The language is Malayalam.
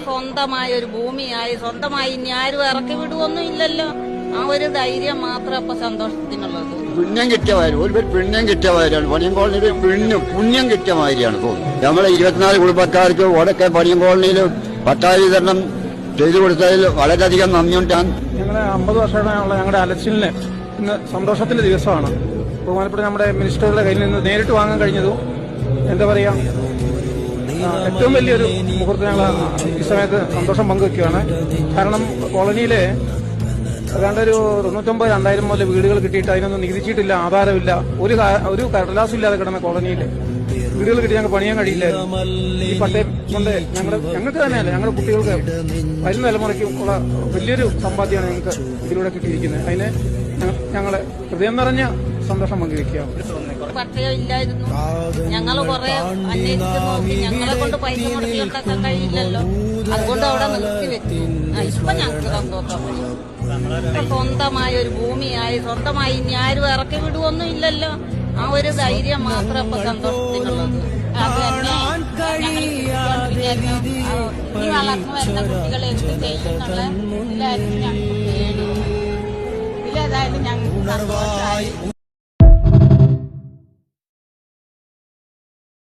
സ്വന്തമായ ഒരു ഭൂമിയായി സ്വന്തമായി ഇനി ആരും ഇറക്കി വിടുവൊന്നും ഇല്ലല്ലോ. ആ ഒരു ധൈര്യം മാത്രം ഇപ്പൊ സന്തോഷത്തിനുള്ളത്. പുണ്യം കിട്ടിയവരും ഒരു പുണ്യം കിട്ടിയവരാണ്. പണിയം കോളനിയിൽ പുണ്യം കിട്ടിയ മാതിരിയാണ് തോന്നുന്നത്. നമ്മളെ 24 കുടുംബക്കാർക്ക് ഓടൊക്കെ പണിയം കോളനിയിൽ പട്ടായ വിതരണം ചെയ്തു കൊടുത്തതിൽ വളരെയധികം നന്ദിയുണ്ടാണ്. ഞങ്ങളെ 50 വർഷമായുള്ള ഞങ്ങളുടെ അലച്ചിലിന് ഇന്ന് സന്തോഷത്തിന്റെ ദിവസമാണ്. ബഹുമാനപ്പെട്ട നമ്മുടെ മിനിസ്റ്ററുടെ കയ്യിൽ നിന്ന് നേരിട്ട് വാങ്ങാൻ കഴിഞ്ഞതും എന്താ പറയാ ഏറ്റവും വലിയൊരു മുഹൂർത്തം ഞങ്ങൾ ഈ സമയത്ത് സന്തോഷം പങ്കുവെക്കുകയാണ്. കാരണം കോളനിയിലെ ഏതാണ്ടൊരു 99,000 മുതൽ വീടുകൾ കിട്ടിയിട്ട് അതിനൊന്നും നികുതിച്ചിട്ടില്ല, ആധാരമില്ല, ഒരു കടലാസും ഇല്ലാതെ കിടന്ന കോളനിയിൽ വീടുകൾ കിട്ടി ഞങ്ങൾക്ക് പണിയാൻ കഴിയില്ല. ഈ പട്ടയം കൊണ്ട് ഞങ്ങൾക്ക് തന്നെയല്ല ഞങ്ങളുടെ കുട്ടികൾക്ക് വരുന്ന തലമുറയ്ക്കും ഉള്ള വലിയൊരു സമ്പാദ്യമാണ് ഞങ്ങൾക്ക് ഇതിലൂടെ കിട്ടിയിരിക്കുന്നത്. അതിന് ഞങ്ങളെ ഹൃദയം നിറഞ്ഞ സന്തോഷം പങ്കുവെക്കുകയാണ്. പട്ടയം ഇല്ലായിരുന്നു, ഞങ്ങൾ കുറെ അന്വേഷിച്ച് നോക്കി, ഞങ്ങളെ കൊണ്ട് പൈസ മുടക്കി ഉണ്ടാക്കാൻ കഴിയില്ലല്ലോ, അതുകൊണ്ട് അവിടെ നിർത്തിവെച്ചു. ഇപ്പൊ ഞങ്ങൾക്ക് സന്തോഷമായി. സ്വന്തമായ ഒരു ഭൂമിയായി സ്വന്തമായി ഇനി ആരും ഇറക്കി വിടുവൊന്നും ഇല്ലല്ലോ. ആ ഒരു ധൈര്യം മാത്രം ഇപ്പൊ സന്തോഷത്തിനുള്ളത്. അത് തന്നെ ഞങ്ങൾ ഇനി വളർന്നു വരുന്ന കുട്ടികളെ എന്ത് ചെയ്യുന്നുള്ള ഇതിലായിരുന്നു ഞങ്ങൾക്ക് പേടി. ഇതിലേതായാലും ഞങ്ങൾക്ക് സന്തോഷമായി.